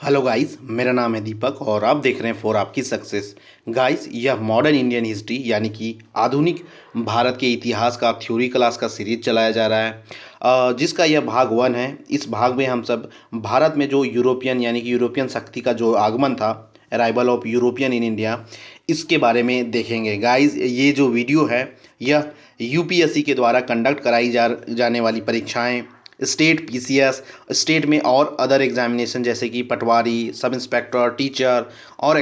Hello guys, मेरा नाम है दीपक और आप देख रहे हैं फॉर आपकी सक्सेस। गाइस, यह मॉडर्न इंडियन हिस्ट्री यानी कि आधुनिक भारत के इतिहास का थ्योरी क्लास का सीरीज चलाया जा रहा है, जिसका यह भाग 1 है। इस भाग में हम सब भारत में जो यूरोपियन यानी कि यूरोपियन शक्ति का जो आगमन था, arrival of European in India, इसके बारे में देखेंगे। गाइस, ये जो वीडियो है यह यूपीएससी के द्वारा कंडक्ट कराई जाने वाली परीक्षाएं, स्टेट पीसीएस, स्टेट में और अदर एग्जामिनेशन जैसे कि पटवारी, सब इंस्पेक्टर, टीचर और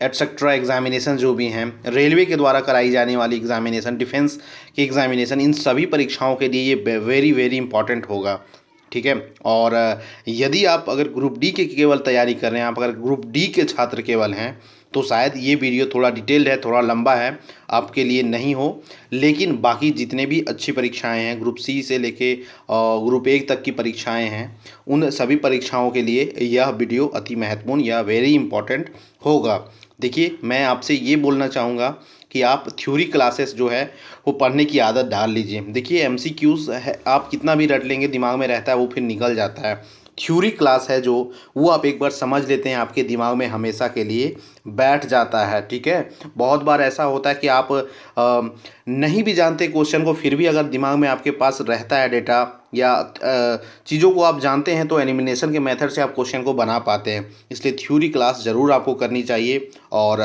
एटसेट्रा एग्जामिनेशन जो भी हैं, रेलवे के द्वारा कराई जाने वाली एग्जामिनेशन, डिफेंस की एग्जामिनेशन, इन सभी परीक्षाओं के लिए ये वेरी वेरी इंपॉर्टेंट होगा। ठीक है। और यदि आप अगर ग्रुप डी की केवल तैयारी कर रहे हैं, आप अगर ग्रुप डी के छात्र केवल हैं, तो शायद ये वीडियो थोड़ा डिटेल्ड है, थोड़ा लंबा है, आपके लिए नहीं हो। लेकिन बाकी जितने भी अच्छी परीक्षाएं हैं, ग्रुप सी से लेके ग्रुप 1 तक की परीक्षाएं हैं, उन सभी परीक्षाओं के लिए यह वीडियो अति महत्वपूर्ण या वेरी इंपॉर्टेंट होगा। देखिए, मैं आपसे ये बोलना चाहूँगा कि आप थ्योरी क्लासेस जो है वो पढ़ने की आदत डाल लीजिए। देखिए, एमसीक्यूज़ है, आप कितना भी रट लेंगे दिमाग में रहता है, वो फिर निकल जाता है। थ्योरी क्लास है जो, वो आप एक बार समझ लेते हैं, आपके दिमाग में हमेशा के लिए बैठ जाता है। ठीक है। बहुत बार ऐसा होता है कि आप नहीं भी जानते क्वेश्चन को, फिर भी अगर दिमाग में आपके पास रहता है डेटा या चीज़ों को आप जानते हैं, तो एलिमिनेशन के मेथड से आप क्वेश्चन को बना पाते हैं। इसलिए थ्योरी क्लास ज़रूर आपको करनी चाहिए। और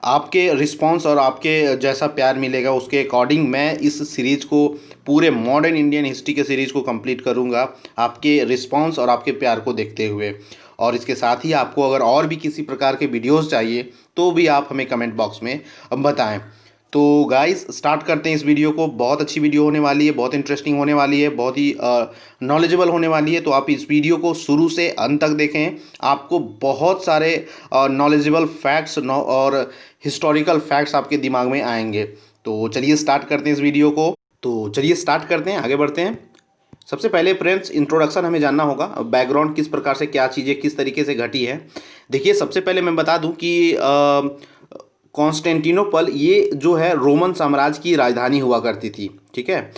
आपके रिस्पांस और आपके जैसा प्यार मिलेगा उसके अकॉर्डिंग मैं इस सीरीज़ को, पूरे मॉडर्न इंडियन हिस्ट्री के सीरीज़ को कंप्लीट करूंगा, आपके रिस्पांस और आपके प्यार को देखते हुए। और इसके साथ ही आपको अगर और भी किसी प्रकार के वीडियोस चाहिए तो भी आप हमें कमेंट बॉक्स में बताएं। तो गाइस, स्टार्ट करते हैं इस वीडियो को। बहुत अच्छी वीडियो होने वाली है, बहुत इंटरेस्टिंग होने वाली है, बहुत ही नॉलेजेबल होने वाली है। तो आप इस वीडियो को शुरू से अंत तक देखें, आपको बहुत सारे नॉलेजेबल फैक्ट्स और हिस्टोरिकल फैक्ट्स आपके दिमाग में आएंगे। तो चलिए स्टार्ट करते हैं इस वीडियो को। तो चलिए स्टार्ट करते हैं, आगे बढ़ते हैं। सबसे पहले फ्रेंड्स, इंट्रोडक्शन हमें जानना होगा, बैकग्राउंड किस प्रकार से, क्या चीज़ें किस तरीके से घटी है। देखिए, सबसे पहले मैं बता दूं कि कॉन्स्टेंटिनोपल ये जो है रोमन साम्राज्य की राजधानी हुआ करती थी। ठीक है।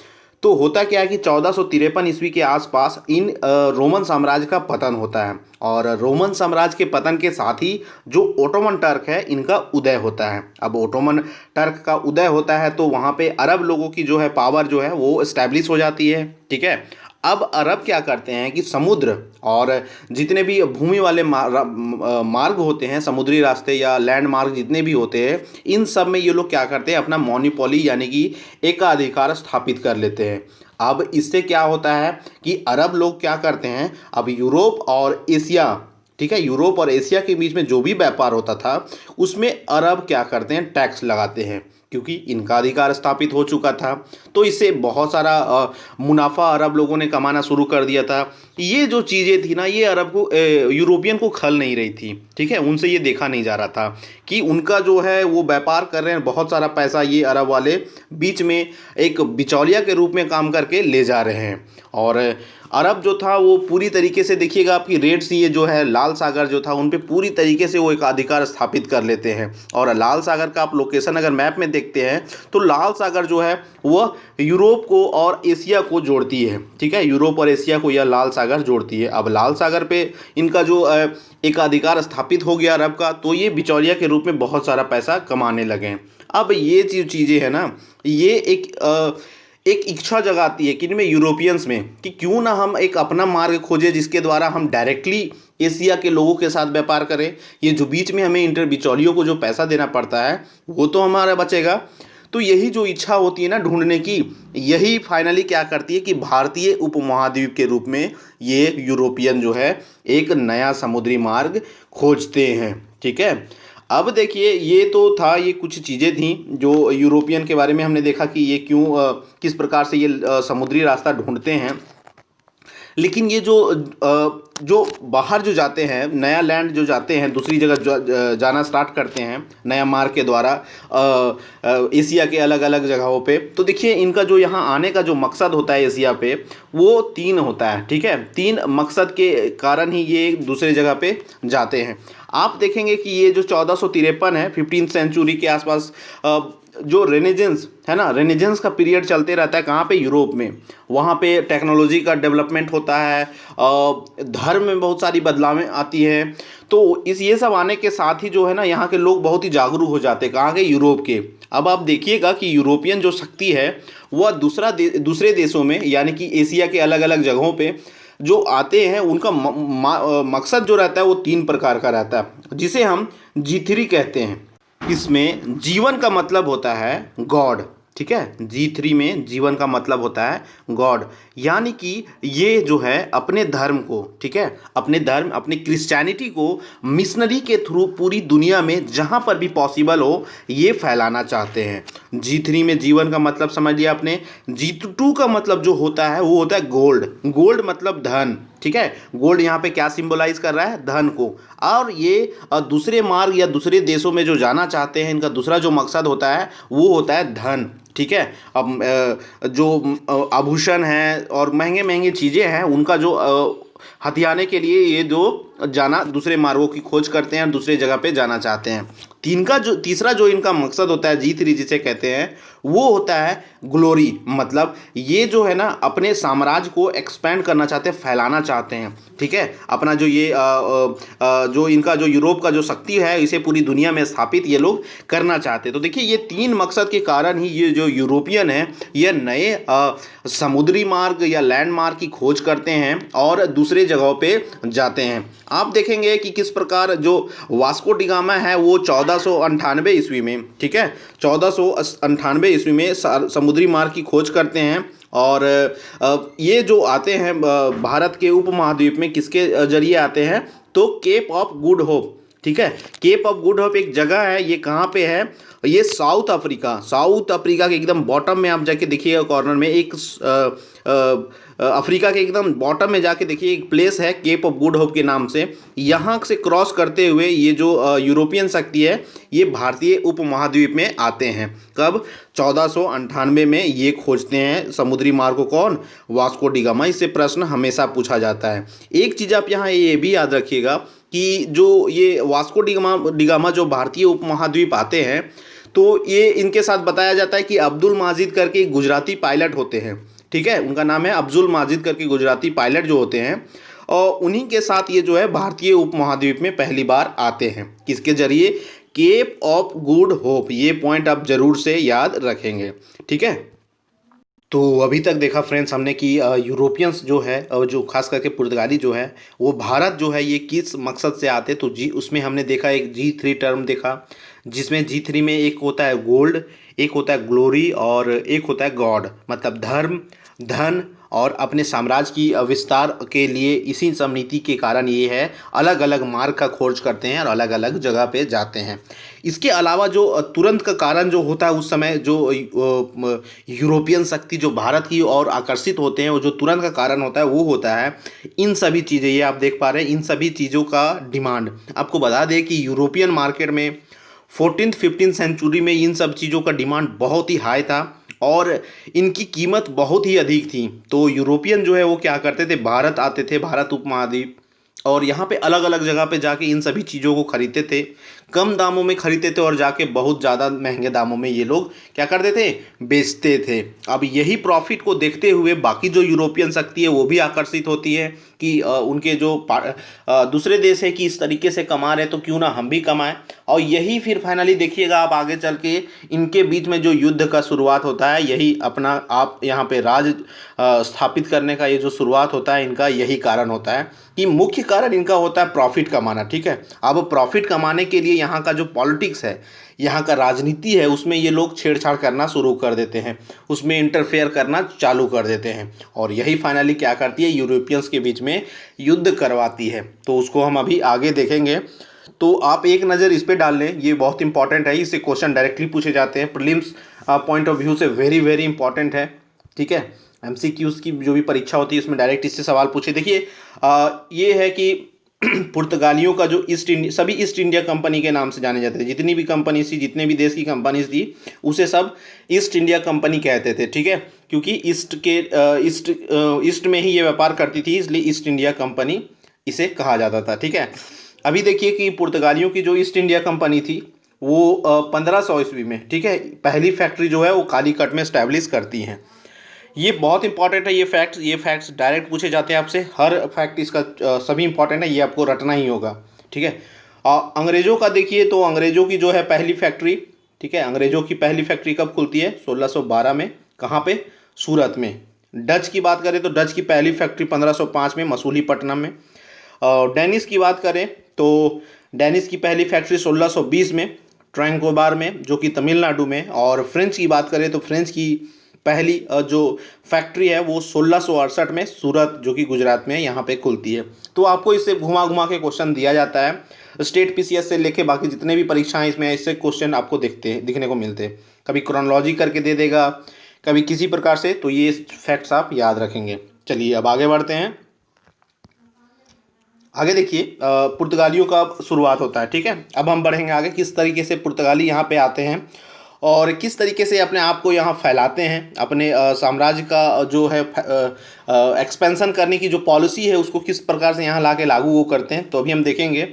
तो होता क्या है कि 1453 ईस्वी के आसपास इन रोमन साम्राज्य का पतन होता है, और रोमन साम्राज्य के पतन के साथ ही जो ओटोमन टर्क है, इनका उदय होता है। अब ओटोमन टर्क का उदय होता है तो वहाँ पे अरब लोगों की जो है पावर जो है वो इस्टेब्लिश हो जाती है। ठीक है। अब अरब क्या करते हैं कि समुद्र और जितने भी भूमि वाले मार्ग होते हैं, समुद्री रास्ते या लैंड मार्ग जितने भी होते हैं, इन सब में ये लोग क्या करते हैं, अपना मोनोपोली यानी कि एकाधिकार स्थापित कर लेते हैं। अब इससे क्या होता है कि अरब लोग क्या करते हैं, अब यूरोप और एशिया, ठीक है, यूरोप और एशिया के बीच में जो भी व्यापार होता था उसमें अरब क्या करते हैं, टैक्स लगाते हैं, क्योंकि इनका अधिकार स्थापित हो चुका था। तो इससे बहुत सारा मुनाफा अरब लोगों ने कमाना शुरू कर दिया था। ये जो चीज़ें थी ना, ये अरब को, यूरोपियन को खल नहीं रही थी। ठीक है। उनसे ये देखा नहीं जा रहा था कि उनका जो है वो व्यापार कर रहे हैं, बहुत सारा पैसा ये अरब वाले बीच में एक बिचौलिया के रूप में काम करके ले जा रहे हैं। और अरब जो था वो पूरी तरीके से, देखिएगा आपकी रेड सी, ये जो है लाल सागर जो था, उन पे पूरी तरीके से वो एक अधिकार स्थापित कर लेते हैं। और लाल सागर का आप लोकेशन अगर मैप में देखते हैं तो लाल सागर जो है वह यूरोप को और एशिया को जोड़ती है। ठीक है। यूरोप और एशिया को यह लाल सागर जोड़ती है। अब लाल सागर पे इनका जो एक अधिकार स्थापित हो गया अरब का, तो ये बिचौलिया के रूप में बहुत सारा पैसा कमाने लगे। अब ये चीज़ें है ना, ये एक इच्छा जगाती है कि इनमें, यूरोपियंस में, कि क्यों ना हम एक अपना मार्ग खोजें जिसके द्वारा हम डायरेक्टली एशिया के लोगों के साथ व्यापार करें। ये जो बीच में हमें इंटर बिचौलियों को जो पैसा देना पड़ता है वो तो हमारा बचेगा। तो यही जो इच्छा होती है ना ढूंढने की, यही फाइनली क्या करती है कि भारतीय उपमहाद्वीप के रूप में ये यूरोपियन जो है एक नया समुद्री मार्ग खोजते हैं। ठीक है। अब देखिए, ये तो था, ये कुछ चीज़ें थी जो यूरोपियन के बारे में हमने देखा कि ये क्यों, किस प्रकार से ये समुद्री रास्ता ढूंढते हैं। लेकिन ये जो बाहर जो जाते हैं, नया लैंड जो जाते हैं, दूसरी जगह जाना स्टार्ट करते हैं नया मार्ग के द्वारा एशिया के अलग अलग जगहों पे, तो देखिए इनका जो यहाँ आने का जो मकसद होता है एशिया पे, वो 3 होता है। ठीक है। 3 मकसद के कारण ही ये दूसरे जगह पे जाते हैं। आप देखेंगे कि ये जो 1453 है 15th सेंचुरी के आसपास, जो रेनेजेंस है ना, रेनेजेंस का पीरियड चलते रहता है कहाँ पे, यूरोप में। वहाँ पे टेक्नोलॉजी का डेवलपमेंट होता है, धर्म में बहुत सारी बदलावें आती हैं। तो इस ये सब आने के साथ ही जो है ना, यहाँ के लोग बहुत ही जागरूक हो जाते हैं, कहाँ के, यूरोप के। अब आप देखिएगा कि यूरोपियन जो शक्ति है वह दूसरे देशों में, यानी कि एशिया के अलग अलग जगहों पे जो आते हैं, उनका मकसद जो रहता है वो 3 प्रकार का रहता है, जिसे हम G3 कहते हैं। इसमें जीवन का मतलब होता है गॉड, ठीक है। G3 में जीवन का मतलब होता है गॉड, यानी कि ये जो है अपने धर्म को, ठीक है, अपने धर्म, अपनी क्रिश्चियनिटी को मिशनरी के थ्रू पूरी दुनिया में जहाँ पर भी पॉसिबल हो ये फैलाना चाहते हैं। G3 में जीवन का मतलब समझ लिया आपने। G2 का मतलब जो होता है वो होता है गोल्ड। गोल्ड मतलब धन, ठीक है। गोल्ड यहाँ पे क्या सिंबलाइज कर रहा है, धन को। और ये दूसरे मार्ग या दूसरे देशों में जो जाना चाहते हैं, इनका दूसरा जो मकसद होता है वो होता है धन, ठीक है। अब जो आभूषण है और महंगे महंगे चीज़ें हैं, उनका जो हथियाने के लिए ये जो जाना, दूसरे मार्गों की खोज करते हैं, दूसरे जगह पे जाना चाहते हैं। तीसरा जो इनका मकसद होता है G3 जिसे कहते हैं, वो होता है ग्लोरी। मतलब ये जो है ना अपने साम्राज्य को एक्सपेंड करना चाहते हैं, फैलाना चाहते हैं, ठीक है। अपना जो ये जो इनका जो यूरोप का जो शक्ति है इसे पूरी दुनिया में स्थापित ये लोग करना चाहते हैं। तो देखिए ये 3 मकसद के कारण ही ये जो यूरोपियन है ये नए समुद्री मार्ग या लैंड मार्ग की खोज करते हैं और दूसरे जगहों पे जाते हैं। आप देखेंगे कि किस प्रकार जो वास्को डी गामा है वो 1498 ईस्वी में, ठीक है, 1498 ईस्वी में समुद्री मार्ग की खोज करते हैं। और ये जो आते हैं भारत के उपमहाद्वीप में किसके जरिए आते हैं, तो केप ऑफ गुड होप, ठीक है। केप ऑफ गुड होप एक जगह है, ये कहाँ पे है, ये साउथ अफ्रीका के एकदम बॉटम में आप जाके देखिएगा, कॉर्नर में एक अफ्रीका के एकदम बॉटम में जाके देखिए एक प्लेस है केप ऑफ गुड होप के नाम से। यहाँ से क्रॉस करते हुए ये जो यूरोपियन शक्ति है ये भारतीय उपमहाद्वीप में आते हैं। कब, 1498 में ये खोजते हैं समुद्री मार्ग को, कौन, वास्को डी गामा। इससे प्रश्न हमेशा पूछा जाता है। एक चीज़ आप यहाँ ये भी याद रखिएगा कि जो ये वास्को डी गामा जो भारतीय उपमहाद्वीप आते हैं, तो ये इनके साथ बताया जाता है कि अब्दुल माजिद करके एक गुजराती पायलट होते हैं, ठीक है, उनका नाम है अब्दुल माजिद करके गुजराती पायलट जो होते हैं, और उन्हीं के साथ ये जो है भारतीय उपमहाद्वीप में पहली बार आते हैं। किसके जरिए, केप ऑफ गुड होप। ये पॉइंट आप जरूर से याद रखेंगे, ठीक है। तो अभी तक देखा फ्रेंड्स हमने कि यूरोपियंस जो है, जो खास करके पुर्तगाली जो है, वो भारत जो है ये किस मकसद से आते, तो उसमें हमने देखा एक G3 टर्म देखा, जिसमें G3 में एक होता है गोल्ड, एक होता है ग्लोरी और एक होता है गॉड, मतलब धर्म, धन और अपने साम्राज्य की विस्तार के लिए। इसी सब नीति के कारण ये है अलग अलग मार्ग का खोज करते हैं और अलग अलग जगह पे जाते हैं। इसके अलावा जो तुरंत का कारण जो होता है उस समय, जो यूरोपियन शक्ति जो भारत की ओर आकर्षित होते हैं, वो जो तुरंत का कारण होता है वो होता है इन सभी चीज़ें, ये आप देख पा रहे हैं, इन सभी चीज़ों का डिमांड। आपको बता दें कि यूरोपियन मार्केट में 14th-15th सेंचुरी में इन सब चीज़ों का डिमांड बहुत ही हाई था और इनकी कीमत बहुत ही अधिक थी। तो यूरोपियन जो है वो क्या करते थे, भारत आते थे, भारत उपमहाद्वीप, और यहाँ पे अलग अलग जगह पे जाके इन सभी चीज़ों को खरीदते थे, कम दामों में खरीदते थे और जाके बहुत ज़्यादा महंगे दामों में ये लोग क्या करते थे, बेचते थे। अब यही प्रॉफिट को देखते हुए बाकी जो यूरोपियन शक्ति है वो भी आकर्षित होती है कि उनके जो दूसरे देश है कि इस तरीके से कमा रहे तो क्यों ना हम भी कमाएं। और यही फिर फाइनली देखिएगा आप आगे चल के इनके बीच में जो युद्ध का शुरुआत होता है, यही अपना आप यहाँ पे राज स्थापित करने का ये जो शुरुआत होता है इनका, यही कारण होता है कि मुख्य कारण इनका होता है प्रॉफिट कमाना, ठीक है। अब प्रॉफिट कमाने के लिए यहाँ का जो पॉलिटिक्स है, यहाँ का राजनीति है, उसमें ये लोग छेड़छाड़ करना शुरू कर देते हैं, उसमें इंटरफेयर करना चालू कर देते हैं और यही फाइनली क्या करती है, यूरोपियंस के बीच में युद्ध करवाती है। तो उसको हम अभी आगे देखेंगे। तो आप एक नज़र इस पर डाल लें, ये बहुत इंपॉर्टेंट है, इससे क्वेश्चन डायरेक्टली पूछे जाते हैं, प्रीलिम्स पॉइंट ऑफ व्यू से वेरी वेरी इंपॉर्टेंट है, ठीक है। MCQs की जो भी परीक्षा होती है उसमें डायरेक्ट इससे सवाल पूछे। देखिए ये है कि पुर्तगालियों का जो सभी ईस्ट इंडिया कंपनी के नाम से जाने जाते थे, जितनी भी कंपनी थी, जितने भी देश की कंपनीज थी, उसे सब ईस्ट इंडिया कंपनी कहते थे, ठीक है, क्योंकि ईस्ट में ही ये व्यापार करती थी, इसलिए ईस्ट इंडिया कंपनी इसे कहा जाता था, ठीक है। अभी देखिए कि पुर्तगालियों की जो ईस्ट इंडिया कंपनी थी वो 1500 ईस्वी में, ठीक है, पहली फैक्ट्री जो है वो कालीकट में स्टैब्लिश करती हैं। ये बहुत इंपॉर्टेंट है, ये फैक्ट्स डायरेक्ट पूछे जाते हैं आपसे, हर फैक्ट इसका सभी इंपॉर्टेंट है, ये आपको रटना ही होगा, ठीक है। अंग्रेज़ों का देखिए तो अंग्रेज़ों की जो है पहली फैक्ट्री, ठीक है, अंग्रेज़ों की पहली फैक्ट्री कब खुलती है? 1612 में। कहाँ पे? सूरत में। डच की बात करें तो डच की पहली फैक्ट्री 1505 में मसूलीपट्टनम में। और डेनिस की बात करें तो डेनिस की पहली फैक्ट्री 1620 में ट्रैंकोबार में, जो कि तमिलनाडु में। और फ्रेंच की बात करें तो फ्रेंच की पहली जो फैक्ट्री है वो 1668 में सूरत, जो कि गुजरात में, यहाँ पे खुलती है। तो आपको इससे घुमा घुमा के क्वेश्चन दिया जाता है। स्टेट पीसीएस से लेके बाकी जितने भी परीक्षाएं इसमें इससे क्वेश्चन आपको दिखने को मिलते हैं। कभी क्रोनोलॉजी करके दे देगा, कभी किसी प्रकार से, तो ये फैक्ट्स आप याद रखेंगे। चलिए अब आगे बढ़ते हैं। आगे देखिए पुर्तगालियों का शुरुआत होता है, ठीक है। अब हम बढ़ेंगे आगे, किस तरीके से पुर्तगाली यहाँ पे आते हैं और किस तरीके से अपने आप को यहाँ फैलाते हैं, अपने साम्राज्य का जो है एक्सपेंशन करने की जो पॉलिसी है उसको किस प्रकार से यहाँ ला के लागू वो करते हैं। तो अभी हम देखेंगे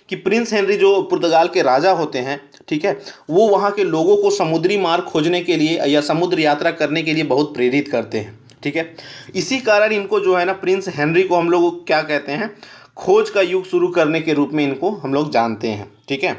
कि प्रिंस हेनरी जो पुर्तगाल के राजा होते हैं, ठीक है, वो वहाँ के लोगों को समुद्री मार्ग खोजने के लिए या समुद्र यात्रा करने के लिए बहुत प्रेरित करते हैं, ठीक है। इसी कारण इनको जो है ना, प्रिंस हेनरी को हम लोग क्या कहते हैं, खोज का युग शुरू करने के रूप में इनको हम लोग जानते हैं, ठीक है।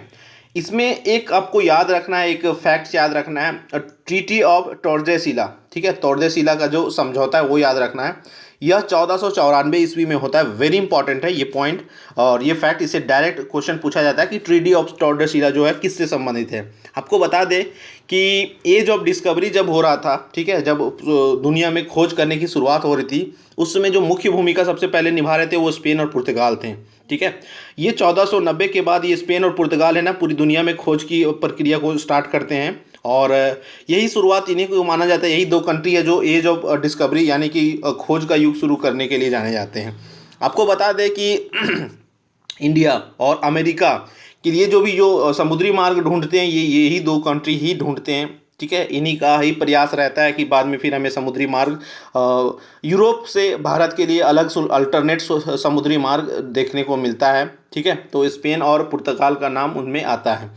इसमें एक आपको याद रखना है, एक फैक्ट याद रखना है, ट्रीटी ऑफ टॉर्डेसिला, ठीक है, टॉर्डेसिला का जो समझौता है वो याद रखना है। यह 1494 ईस्वी में होता है। वेरी इंपॉर्टेंट है ये पॉइंट और ये फैक्ट, इससे डायरेक्ट क्वेश्चन पूछा जाता है कि ट्रीटी ऑफ टॉर्डेसिला जो है किससे संबंधित है। आपको बता दें कि एज ऑफ डिस्कवरी जब हो रहा था, ठीक है, जब दुनिया में खोज करने की शुरुआत हो रही थी, उस समय जो मुख्य भूमिका सबसे पहले निभा रहे थे वो स्पेन और पुर्तगाल थे, ठीक है। ये 1490 के बाद ये स्पेन और पुर्तगाल है ना, पूरी दुनिया में खोज की प्रक्रिया को स्टार्ट करते हैं और यही शुरुआत इन्हीं को माना जाता है। यही दो कंट्री है जो एज ऑफ डिस्कवरी यानी कि खोज का युग शुरू करने के लिए जाने जाते हैं। आपको बता दें कि इंडिया और अमेरिका के लिए जो समुद्री मार्ग ढूंढते हैं ये यही दो कंट्री ही ढूंढते हैं, ठीक है। इन्हीं का ही प्रयास रहता है कि बाद में फिर हमें समुद्री मार्ग यूरोप से भारत के लिए अलग अल्टरनेट समुद्री मार्ग देखने को मिलता है, ठीक है। तो स्पेन और पुर्तगाल का नाम उनमें आता है।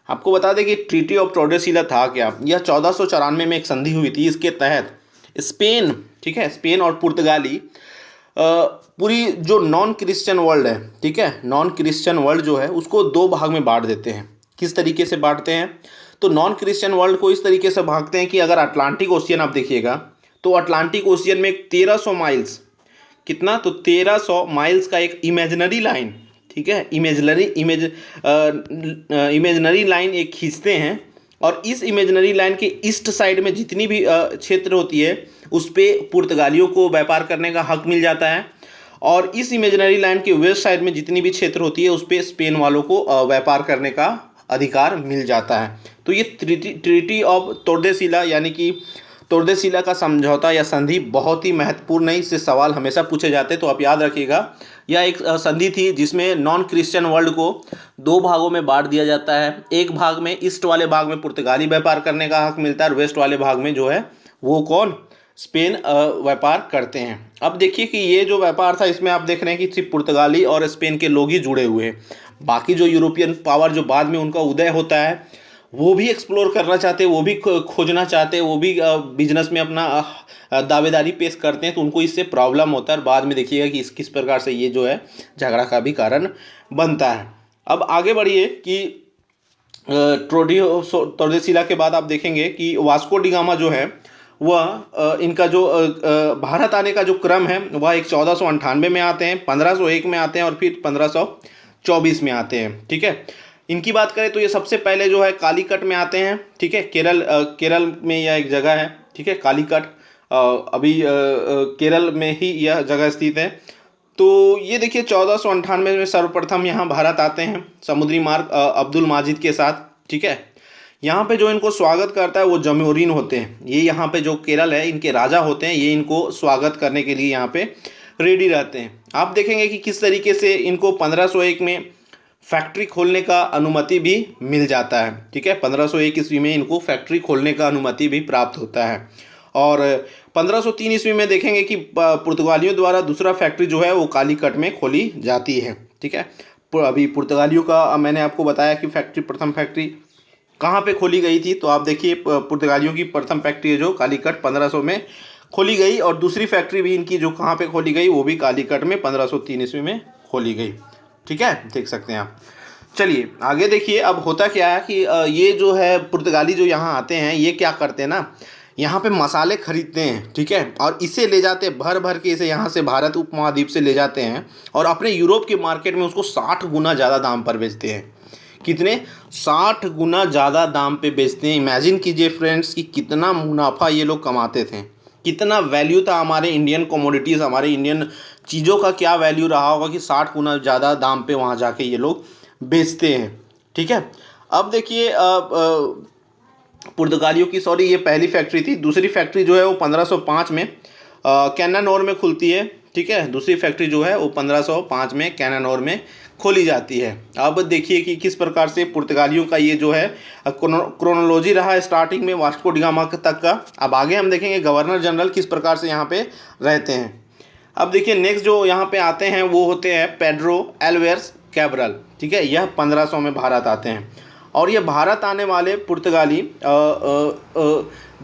आपको बता दें कि ट्रीटी ऑफ टॉर्डेसिला था क्या, यह 1494 में एक संधि हुई थी। इसके तहत स्पेन, ठीक है, स्पेन और पुर्तगाली पूरी जो नॉन क्रिश्चियन वर्ल्ड है, ठीक है, नॉन क्रिश्चियन वर्ल्ड जो है उसको दो भाग में बांट देते हैं। किस तरीके से बांटते हैं? तो नॉन क्रिश्चियन वर्ल्ड को इस तरीके से भागते हैं कि अगर अटलांटिक ओशियन आप देखिएगा तो अटलांटिक ओशियन में एक 1300 माइल्स, कितना, तो 1300 माइल्स का एक इमेजिनरी लाइन, ठीक है, इमेजिनरी लाइन एक खींचते हैं और इस इमेजिनरी लाइन के ईस्ट साइड में जितनी भी क्षेत्र होती है उस पर पुर्तगालियों को व्यापार करने का हक मिल जाता है और इस इमेजिनरी लाइन के वेस्ट साइड में जितनी भी क्षेत्र होती है उस पर स्पेन वालों को व्यापार करने का अधिकार मिल जाता है। तो ये ट्रीटी ऑफ टॉर्डेसिला यानी कि टॉर्डेसिला का समझौता या संधि बहुत ही महत्वपूर्ण है। इससे सवाल हमेशा पूछे जाते हैं, तो आप याद रखिएगा। यह एक संधि थी जिसमें नॉन क्रिश्चियन वर्ल्ड को दो भागों में बांट दिया जाता है। एक भाग में, ईस्ट वाले भाग में पुर्तगाली व्यापार करने का हक मिलता है और वेस्ट वाले भाग में जो है वो कौन, स्पेन व्यापार करते हैं। अब देखिए कि ये जो व्यापार था इसमें आप देख रहे हैं कि सिर्फ पुर्तगाली और स्पेन के लोग ही जुड़े हुए हैं। बाकी जो यूरोपियन पावर जो बाद में उनका उदय होता है वो भी एक्सप्लोर करना चाहते हैं, वो भी खोजना चाहते हैं, वो भी बिजनेस में अपना दावेदारी पेश करते हैं, तो उनको इससे प्रॉब्लम होता है और बाद में देखिएगा कि किस प्रकार से ये जो है झगड़ा का भी कारण बनता है। अब आगे बढ़िए कि टॉर्डेसिला के बाद आप देखेंगे कि वास्को डी गामा जो है वह इनका जो भारत आने का जो क्रम है वह एक 1498 में आते हैं, 1501 में आते हैं और फिर 1524 में आते हैं, ठीक है। इनकी बात करें तो ये सबसे पहले जो है कालीकट में आते हैं, ठीक है। केरल में यह एक जगह है, ठीक है, कालीकट अभी केरल में ही यह जगह स्थित है। तो ये देखिए 1498 में सर्वप्रथम यहाँ भारत आते हैं समुद्री मार्ग अब्दुल माजिद के साथ, ठीक है। यहाँ पे जो इनको स्वागत करता है वो जमोरिन होते हैं। ये यहाँ पे जो केरल है इनके राजा होते हैं, ये इनको स्वागत करने के लिए यहाँ पे रेडी रहते हैं। आप देखेंगे कि किस तरीके से इनको 1501 में फैक्ट्री खोलने का अनुमति भी मिल जाता है, ठीक है। 1501 ईस्वी में इनको फैक्ट्री खोलने का अनुमति भी प्राप्त होता है और 1503 ईस्वी में देखेंगे कि पुर्तगालियों द्वारा दूसरा फैक्ट्री जो है वो कालीकट में खोली जाती है, ठीक है। अभी पुर्तगालियों का मैंने आपको बताया कि प्रथम फैक्ट्री कहाँ पे खोली गई थी। तो आप देखिए पुर्तगालियों की प्रथम फैक्ट्री है जो कालीकट 1500 में खोली गई, और दूसरी फैक्ट्री भी इनकी जो कहाँ पे खोली गई वो भी कालीकट में 1503 ईस्वी में खोली गई। ठीक है, देख सकते हैं आप। चलिए आगे देखिए, अब होता क्या है कि ये जो है पुर्तगाली जो यहाँ आते हैं ये क्या करते हैं ना, यहाँ पे मसाले खरीदते हैं, ठीक है, और इसे ले जाते हैं भर भर के, इसे यहाँ से भारत उपमहाद्वीप से ले जाते हैं और अपने यूरोप के मार्केट में उसको 60 गुना ज़्यादा दाम पर बेचते हैं। कितने? 60 गुना ज़्यादा दाम पे बेचते हैं। इमेजिन कीजिए फ्रेंड्स कि कितना मुनाफा ये लोग कमाते थे, कितना वैल्यू था हमारे इंडियन कमोडिटीज़, हमारे इंडियन चीज़ों का क्या वैल्यू रहा होगा कि 60 गुना ज़्यादा दाम पे वहाँ जाके ये लोग बेचते हैं। ठीक है, अब देखिए पुर्तगालियों की, सॉरी ये पहली फैक्ट्री थी। दूसरी फैक्ट्री जो है वो 1505 में कैनानोर में खुलती है। ठीक है, दूसरी फैक्ट्री जो है वो 1505 में कैनानोर में खोली जाती है। अब देखिए कि किस प्रकार से पुर्तगालियों का ये जो है क्रोनोलॉजी रहा है स्टार्टिंग में वास्को डी गामा तक का। अब आगे हम देखेंगे गवर्नर जनरल किस प्रकार से यहाँ पे रहते हैं। अब देखिए नेक्स्ट जो यहाँ पे आते हैं वो होते हैं पेड्रो एल्वेस कैब्रल। ठीक है, यह 1500 में भारत आते हैं, और ये भारत आने वाले पुर्तगाली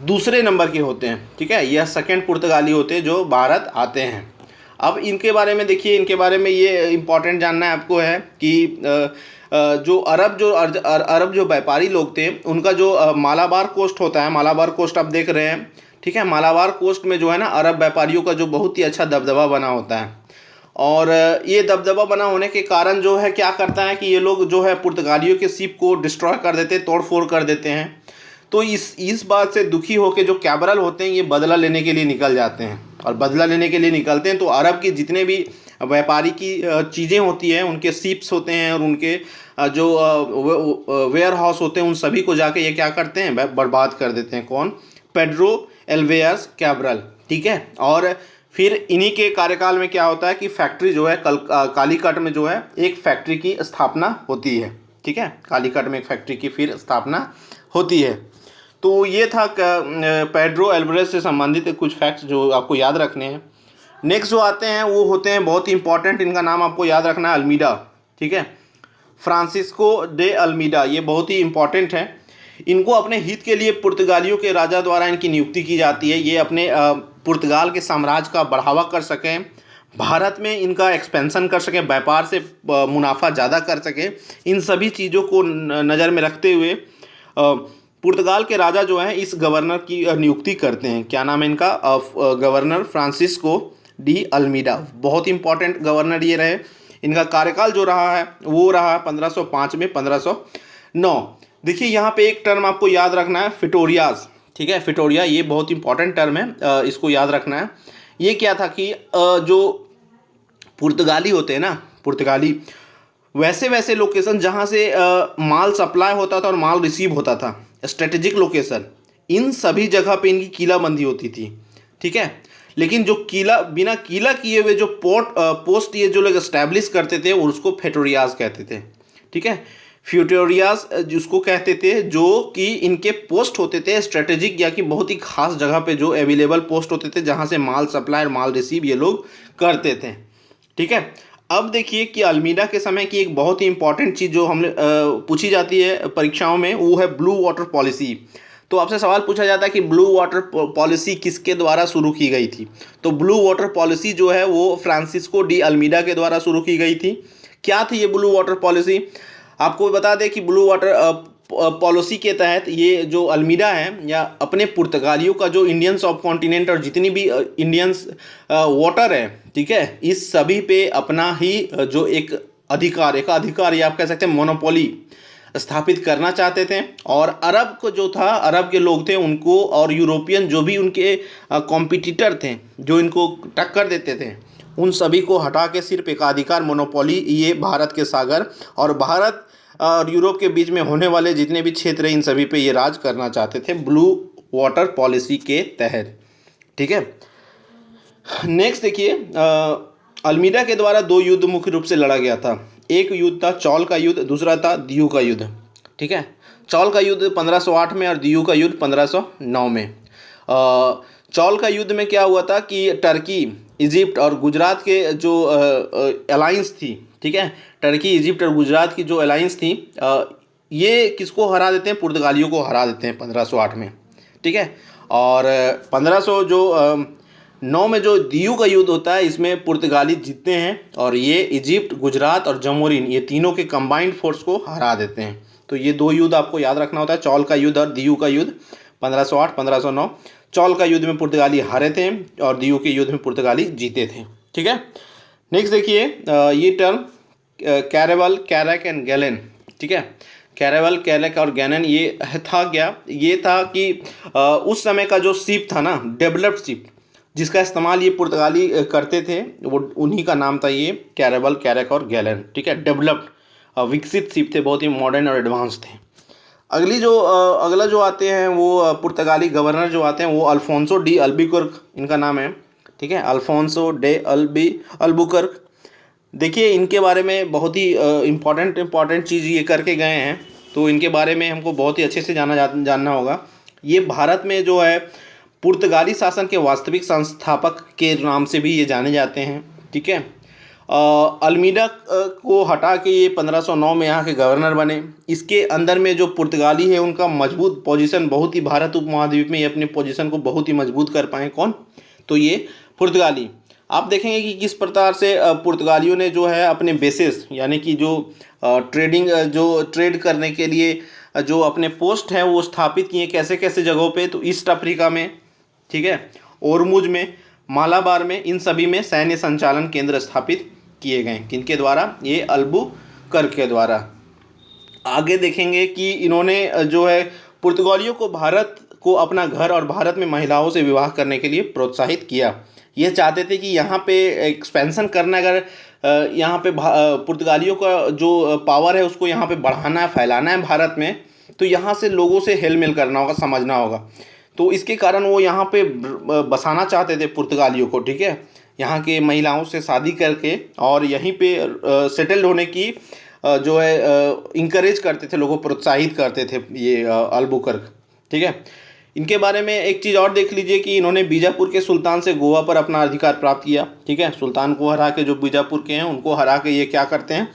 दूसरे नंबर के होते हैं। ठीक है, यह सेकंड पुर्तगाली होते हैं जो भारत आते हैं। अब इनके बारे में देखिए, इनके बारे में ये इम्पोर्टेंट जानना है आपको है कि जो अरब जो व्यापारी लोग थे उनका जो मालाबार कोस्ट होता है, मालाबार कोस्ट आप देख रहे हैं। ठीक है, मालाबार कोस्ट में जो है ना अरब व्यापारियों का जो बहुत ही अच्छा दबदबा बना होता है, और ये दबदबा बना होने के कारण जो है क्या करता है कि ये लोग जो है पुर्तगालियों के शिप को डिस्ट्रॉय कर देते हैं, तोड़ फोड़ कर देते हैं। तो इस बात से दुखी होकर जो कैबरल होते हैं ये बदला लेने के लिए निकल जाते हैं, और बदला लेने के लिए निकलते हैं तो अरब के जितने भी व्यापारी की चीज़ें होती हैं, उनके शिप्स होते हैं और उनके जो वेयर हाउस होते हैं, उन सभी को जाके ये क्या करते हैं, बर्बाद कर देते हैं। कौन? Pedro Alves Cabral. ठीक है, और फिर इन्हीं के कार्यकाल में क्या होता है कि फैक्ट्री जो है कालीकट में जो है एक फैक्ट्री की स्थापना होती है। ठीक है, कालीकट में एक फैक्ट्री की फिर स्थापना होती है। तो ये था पेड्रो एल्वेस से संबंधित कुछ फैक्ट्स जो आपको याद रखने हैं। नेक्स्ट जो आते हैं वो होते हैं बहुत ही इंपॉर्टेंट, इनका नाम आपको याद रखना है, अल्मीडा। ठीक है, फ्रांसिस्को डे अल्मीडा, ये बहुत ही इंपॉर्टेंट है। इनको अपने हित के लिए पुर्तगालियों के राजा द्वारा इनकी नियुक्ति की जाती है। ये अपने पुर्तगाल के साम्राज्य का बढ़ावा कर सकें, भारत में इनका एक्सपेंशन कर सकें, व्यापार से मुनाफा ज़्यादा कर सकें, इन सभी चीज़ों को नज़र में रखते हुए पुर्तगाल के राजा जो हैं इस गवर्नर की नियुक्ति करते हैं। क्या नाम है इनका? Governor Francisco de Almeida. बहुत इंपॉर्टेंट गवर्नर ये रहे। इनका कार्यकाल जो रहा है वो रहा 1505 में 1509। देखिए यहाँ पे एक टर्म आपको याद रखना है, फिटोरियाज। ठीक है, फिटोरिया ये बहुत इंपॉर्टेंट टर्म है, इसको याद रखना है। ये क्या था कि जो पुर्तगाली होते हैं ना, पुर्तगाली वैसे वैसे लोकेशन जहाँ से माल सप्लाई होता था और माल रिसीव होता था, स्ट्रेटेजिक लोकेशन, इन सभी जगह पे इनकी किलाबंदी होती थी। ठीक है, लेकिन जो किला बिना किला किए हुए जो पोस्ट ये जो लोग इस्टेब्लिश करते थे उसको फेटोरियाज कहते थे। ठीक है, फ्यूटोरियाज जिसको कहते थे, जो कि इनके पोस्ट होते थे स्ट्रेटेजिक या कि बहुत ही खास जगह पे जो अवेलेबल पोस्ट होते थे जहाँ से माल सप्लाई और माल रिसीव ये लोग करते थे। ठीक है, अब देखिए कि अल्मीडा के समय की एक बहुत ही इंपॉर्टेंट चीज़ जो हमने पूछी जाती है परीक्षाओं में, वो है ब्लू वाटर पॉलिसी। तो आपसे सवाल पूछा जाता है कि ब्लू वाटर पॉलिसी किसके द्वारा शुरू की गई थी? तो ब्लू वाटर पॉलिसी जो है वो फ्रांसिस्को डी अल्मीडा के द्वारा शुरू की गई थी। क्या थी ये ब्लू वाटर पॉलिसी? आपको बता दें कि ब्लू वाटर पॉलिसी के तहत ये जो अल्मीडा है या अपने पुर्तगालियों का जो इंडियन सब कॉन्टिनेंट और जितनी भी इंडियंस वाटर है, ठीक है, इस सभी पे अपना ही जो एक अधिकार या आप कह सकते हैं मोनोपोली स्थापित करना चाहते थे। और अरब को जो था, अरब के लोग थे उनको, और यूरोपियन जो भी उनके कॉम्पिटिटर थे जो इनको टक्कर देते थे, उन सभी को हटा के सिर्फ एकाधिकार मोनोपोली ये भारत के सागर और भारत और यूरोप के बीच में होने वाले जितने भी क्षेत्र हैं इन सभी पे ये राज करना चाहते थे ब्लू वाटर पॉलिसी के तहत। ठीक है, नेक्स्ट देखिए अल्मीडा के द्वारा दो युद्ध मुख्य रूप से लड़ा गया था। एक युद्ध था चौल का युद्ध, दूसरा था दियू का युद्ध। ठीक है, चौल का युद्ध 1508 में और दियू का युद्ध 1509 में। चौल का युद्ध में क्या हुआ था कि टर्की, इजिप्ट और गुजरात के जो अलायंस थी, ठीक है। टर्की, इजिप्ट और गुजरात की जो अलायंस थी, ये किसको हरा देते हैं? पुर्तगालियों को हरा देते हैं 1508 में, ठीक है। और 1509 में जो दियू का युद्ध होता है, इसमें पुर्तगाली जीतते हैं और ये इजिप्ट, गुजरात और जमोरिन, ये तीनों के कंबाइंड फोर्स को हरा देते हैं। तो ये दो युद्ध आपको याद रखना होता है, चौल का युद्ध और दियू का युद्ध। 1508, 1509। चौल का युद्ध में पुर्तगाली हारे थे और दियू के युद्ध में पुर्तगाली जीते थे, ठीक है। नेक्स्ट देखिए, ये टर्म कैरेवल, कैरक एंड गैलेन, ठीक है। कैरेवल, कैरक और गैलन, ये था क्या? ये था कि उस समय का जो शिप था ना, डेवलप्ड शिप, जिसका इस्तेमाल ये पुर्तगाली करते थे, वो उन्हीं का नाम था ये कैरेवल, कैरक और गैलन, ठीक है। डेवलप्ड, विकसित शिप थे, बहुत ही मॉडर्न और एडवांस थे। अगला जो आते हैं वो पुर्तगाली गवर्नर जो आते हैं वो अल्फोंसो डी अल्बुकर्क, इनका नाम है, ठीक है। Alfonso day Albuquerque. देखिए, इनके बारे में बहुत ही इम्पॉर्टेंट चीज़ ये करके गए हैं, तो इनके बारे में हमको बहुत ही अच्छे से जानना होगा। ये भारत में जो है पुर्तगाली शासन के वास्तविक संस्थापक के नाम से भी ये जाने जाते हैं, ठीक है। अल्मीडा को हटा के ये 1509 में यहाँ के गवर्नर बने। इसके अंदर में जो पुर्तगाली है उनका मजबूत पोजीशन, बहुत ही भारत उपमहाद्वीप में ये अपनी पोजीशन को बहुत ही मजबूत कर पाए। कौन? तो ये पुर्तगाली। आप देखेंगे कि किस प्रकार से पुर्तगालियों ने जो है अपने बेसिस, यानी कि जो ट्रेड करने के लिए जो अपने पोस्ट हैं वो स्थापित किए, कैसे कैसे जगहों पे। तो ईस्ट अफ्रीका में, ठीक है, ओरमुज में, मालाबार में, इन सभी में सैन्य संचालन केंद्र स्थापित किए गए। किनके द्वारा? ये अल्बुकर्क के द्वारा। आगे देखेंगे कि इन्होंने जो है पुर्तगालियों को भारत को अपना घर और भारत में महिलाओं से विवाह करने के लिए प्रोत्साहित किया। ये चाहते थे कि यहाँ पे एक्सपेंशन करना, अगर यहाँ पे पुर्तगालियों का जो पावर है उसको यहाँ पे बढ़ाना है, फैलाना है भारत में, तो यहाँ से लोगों से हेल मेल करना होगा, समझना होगा। तो इसके कारण वो यहाँ पे बसाना चाहते थे पुर्तगालियों को, ठीक है, यहाँ के महिलाओं से शादी करके और यहीं पे सेटल्ड होने की जो है इंकरेज करते थे, लोगों को प्रोत्साहित करते थे ये अल्बुकर्क, ठीक है। इनके बारे में एक चीज़ और देख लीजिए कि इन्होंने बीजापुर के सुल्तान से गोवा पर अपना अधिकार प्राप्त किया, ठीक है। सुल्तान को हरा के, जो बीजापुर के हैं उनको हरा के ये क्या करते हैं,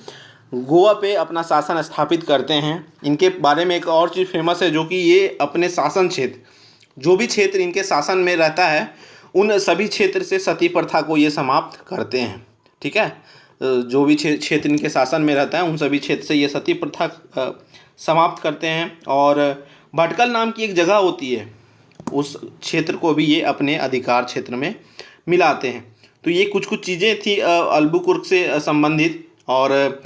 गोवा पे अपना शासन स्थापित करते हैं। इनके बारे में एक और चीज़ फेमस है, जो कि ये अपने शासन क्षेत्र, जो भी क्षेत्र इनके शासन में रहता है, उन सभी क्षेत्र से सती प्रथा को ये समाप्त करते हैं, ठीक है। जो भी क्षेत्र इनके शासन में रहता है उन सभी क्षेत्र से ये सती प्रथा समाप्त करते हैं। और भटकल नाम की एक जगह होती है, उस क्षेत्र को भी ये अपने अधिकार क्षेत्र में मिलाते हैं। तो ये कुछ चीज़ें थी अल्बुकर्क से संबंधित। और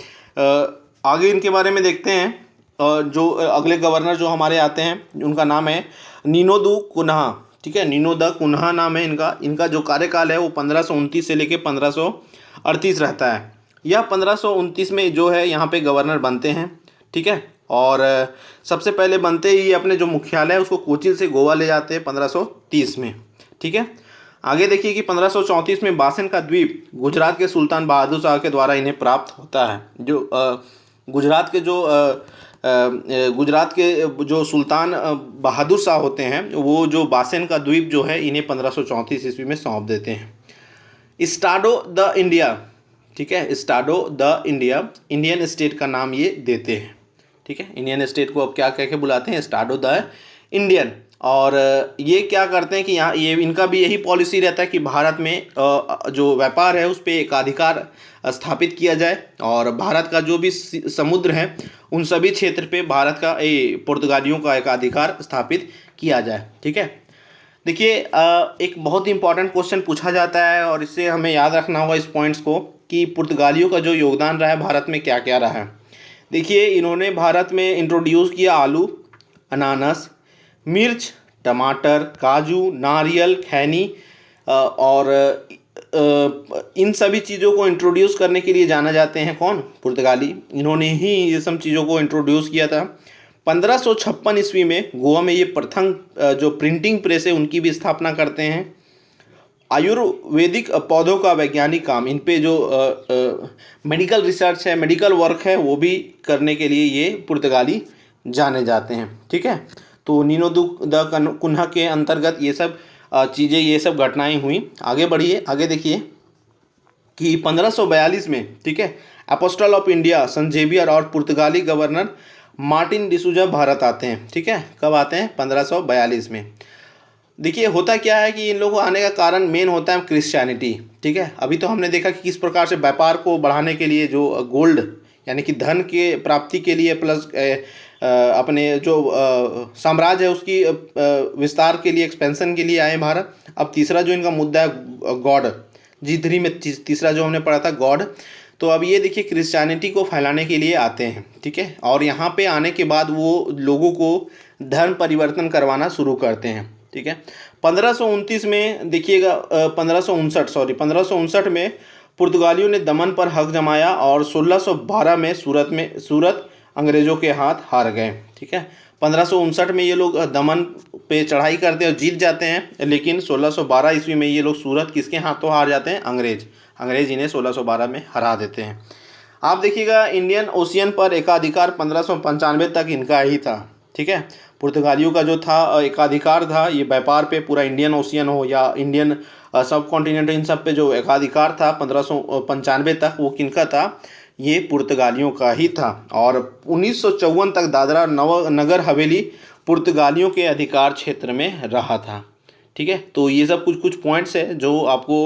आगे इनके बारे में देखते हैं। जो अगले गवर्नर जो हमारे आते हैं उनका नाम है नीनो दू कुन्हा, ठीक है। नीनो द कुन्हा नाम है इनका। इनका जो कार्यकाल है वो 1529 से लेकर 1538 रहता है। यह 1529 में जो है यहाँ पे गवर्नर बनते हैं, ठीक है। और सबसे पहले बनते ही अपने जो मुख्यालय है उसको कोचिन से गोवा ले जाते हैं 1530 में, ठीक है। आगे देखिए कि 1534 में बासन का द्वीप गुजरात के सुल्तान बहादुर शाह के द्वारा इन्हें प्राप्त होता है। जो गुजरात के जो सुल्तान बहादुर शाह होते हैं, वो जो बासन का द्वीप जो है इन्हें 1534 ईस्वी में सौंप देते हैं। स्टाडो द इंडिया, ठीक है, स्टाडो द इंडिया, इंडियन स्टेट का नाम ये देते हैं, ठीक है। इंडियन स्टेट को अब क्या कह के बुलाते हैं? स्टाडो द इंडियन। और ये क्या करते हैं कि यहाँ ये इनका भी यही पॉलिसी रहता है कि भारत में जो व्यापार है उस पर एकाधिकार स्थापित किया जाए और भारत का जो भी समुद्र है उन सभी क्षेत्र पे भारत का पुर्तगालियों का एकाधिकार स्थापित किया जाए, ठीक है। देखिए, एक बहुत ही इंपॉर्टेंट क्वेश्चन पूछा जाता है और इससे हमें याद रखना होगा इस पॉइंट्स को कि पुर्तगालियों का जो योगदान रहा है भारत में क्या क्या रहा है। देखिए, इन्होंने भारत में इंट्रोड्यूस किया आलू, अनानास, मिर्च, टमाटर, काजू, नारियल, खैनी और इन सभी चीज़ों को इंट्रोड्यूस करने के लिए जाना जाते हैं कौन? पुर्तगाली। इन्होंने ही ये सब चीज़ों को इंट्रोड्यूस किया था। 1556 ईस्वी में गोवा में ये प्रथम जो प्रिंटिंग प्रेस है उनकी भी स्थापना करते हैं। आयुर्वेदिक पौधों का वैज्ञानिक काम, इन पे जो मेडिकल रिसर्च है, मेडिकल वर्क है, वो भी करने के लिए ये पुर्तगाली जाने जाते हैं, ठीक है। तो नीनो द कुन्हा के अंतर्गत ये सब चीज़ें, ये सब घटनाएं हुई। आगे बढ़िए, आगे देखिए कि 1542 में, ठीक है, apostle of India saint Xavier और पुर्तगाली गवर्नर मार्टिन डिसूजा भारत आते हैं। ठीक है, कब आते हैं? 1542 में। देखिए होता क्या है कि इन लोगों को आने का कारण मेन होता है क्रिश्चियनिटी। ठीक है, अभी तो हमने देखा कि किस प्रकार से व्यापार को बढ़ाने के लिए जो गोल्ड यानी कि धन के प्राप्ति के लिए प्लस अपने जो साम्राज्य है उसकी विस्तार के लिए, एक्सपेंशन के लिए आए भारत। अब तीसरा जो इनका मुद्दा है गॉड, G3 में तीसरा जो हमने पढ़ा था गॉड। तो अब ये देखिए क्रिश्चियनिटी को फैलाने के लिए आते हैं। ठीक है, और यहाँ पे आने के बाद वो लोगों को धर्म परिवर्तन करवाना शुरू करते हैं। ठीक है, 1529 में देखिएगा 1559 में पुर्तगालियों ने दमन पर हक जमाया और 1612 में सूरत अंग्रेजों के हाथ हार गए। ठीक है, 1559 में ये लोग दमन पे चढ़ाई करते हैं और जीत जाते हैं, लेकिन 1612 ईस्वी में ये लोग सूरत किसके हाथों हार जाते हैं? अंग्रेज इन्हें 1612 में हरा देते हैं। आप देखिएगा इंडियन ओशियन पर एकाधिकार 1595 तक इनका ही था। ठीक है, पुर्तगालियों का जो था एकाधिकार था, ये व्यापार पे पूरा इंडियन ओशियन हो या इंडियन सब कॉन्टिनेंट, इन सब पे जो एकाधिकार था 1595 तक, वो किनका था? ये पुर्तगालियों का ही था। और 1954 तक दादरा नगर हवेली पुर्तगालियों के अधिकार क्षेत्र में रहा था। ठीक है, तो ये सब कुछ पॉइंट्स है जो आपको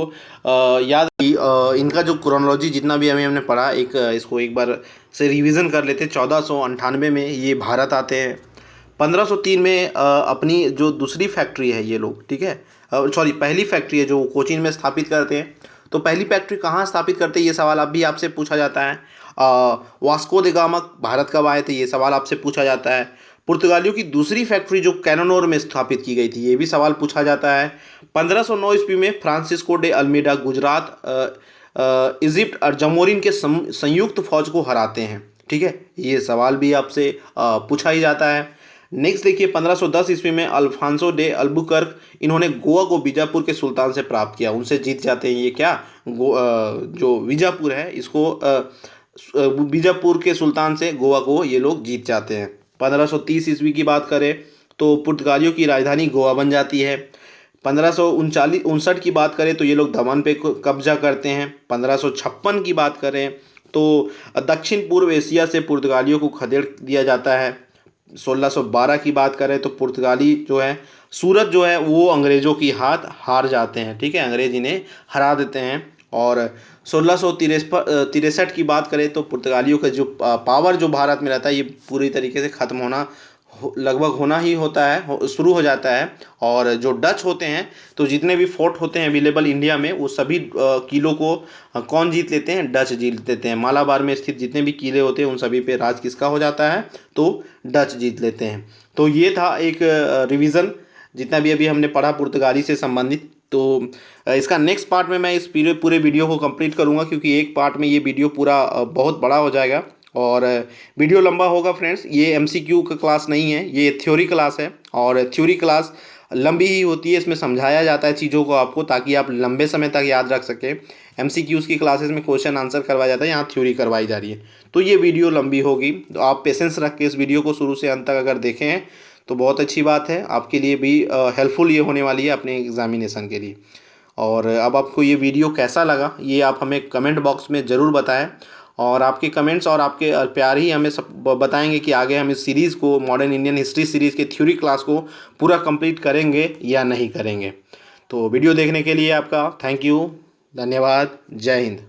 याद इनका जो क्रोनोलॉजी जितना भी हमने पढ़ा, इसको एक बार से रिवीजन कर लेते। 1498 में ये भारत आते हैं। 1503 में अपनी जो दूसरी फैक्ट्री है ये लोग, ठीक है, सॉरी पहली फैक्ट्री है जो कोचीन में स्थापित करते हैं। तो पहली फैक्ट्री कहाँ स्थापित करते हैं, ये सवाल अब भी आपसे पूछा जाता है। वास्को द गामा भारत कब आए थे, ये सवाल आपसे पूछा जाता है। पुर्तगालियों की दूसरी फैक्ट्री जो कैनोनोर में स्थापित की गई थी, ये भी सवाल पूछा जाता है। 1509 ईस्वी में Francisco day Almeida Gujarat Egypt और जमोरिन के संयुक्त फौज को हराते हैं। ठीक है, ये सवाल भी आपसे पूछा ही जाता है। नेक्स्ट देखिए 1510 ईस्वी में अल्फांसो डे अल्बुकर्क, इन्होंने गोवा को बीजापुर के सुल्तान से प्राप्त किया, उनसे जीत जाते हैं। ये क्या जो बीजापुर है इसको बीजापुर के सुल्तान से गोवा को ये लोग जीत जाते हैं। 1530 ईस्वी की बात करें तो पुर्तगालियों की राजधानी गोवा बन जाती है। 1559 की बात करें तो ये लोग दमन पे कब्जा करते हैं। 1556 की बात करें तो दक्षिण पूर्व एशिया से पुर्तगालियों को खदेड़ दिया जाता है। 1612 की बात करें तो पुर्तगाली जो है सूरत जो है वो अंग्रेज़ों की हाथ हार जाते हैं। ठीक है, अंग्रेज इन्हें हरा देते हैं। और 1663 की बात करें तो पुर्तगालियों का जो पावर जो भारत में रहता है ये पूरी तरीके से ख़त्म होना लगभग होना ही होता है, शुरू हो जाता है। और जो डच होते हैं तो जितने भी फोर्ट होते हैं अवेलेबल इंडिया में वो सभी किलों को कौन जीत लेते हैं? डच जीत लेते हैं। मालाबार में स्थित जितने भी किले होते हैं उन सभी पे राज किसका हो जाता है? तो डच जीत लेते हैं। तो ये था एक रिवीजन जितना भी अभी हमने पढ़ा पुर्तगाली से संबंधित। तो इसका नेक्स्ट पार्ट में मैं इस पूरे वीडियो को कंप्लीट करूँगा, क्योंकि एक पार्ट में ये वीडियो पूरा बहुत बड़ा हो जाएगा और वीडियो लंबा होगा फ्रेंड्स। ये एमसीक्यू का क्लास नहीं है, ये थ्योरी क्लास है और थ्योरी क्लास लंबी ही होती है। इसमें समझाया जाता है चीज़ों को आपको, ताकि आप लंबे समय तक याद रख सकें। एमसीक्यूज़ की क्लासेस में क्वेश्चन आंसर करवाया जाता है, यहाँ थ्योरी करवाई जा रही है। तो ये वीडियो लंबी होगी, तो आप पेशेंस रख के इस वीडियो को शुरू से अंत तक अगर देखें तो बहुत अच्छी बात है, आपके लिए भी हेल्पफुल ये होने वाली है अपने एग्जामिनेशन के लिए। और अब आपको ये वीडियो कैसा लगा ये आप हमें कमेंट बॉक्स में ज़रूर बताएं। और आपके कमेंट्स और आपके प्यार ही हमें सब बताएंगे कि आगे हम इस सीरीज़ को, मॉडर्न इंडियन हिस्ट्री सीरीज़ के थ्योरी क्लास को पूरा कंप्लीट करेंगे या नहीं करेंगे। तो वीडियो देखने के लिए आपका थैंक यू, धन्यवाद, जय हिंद।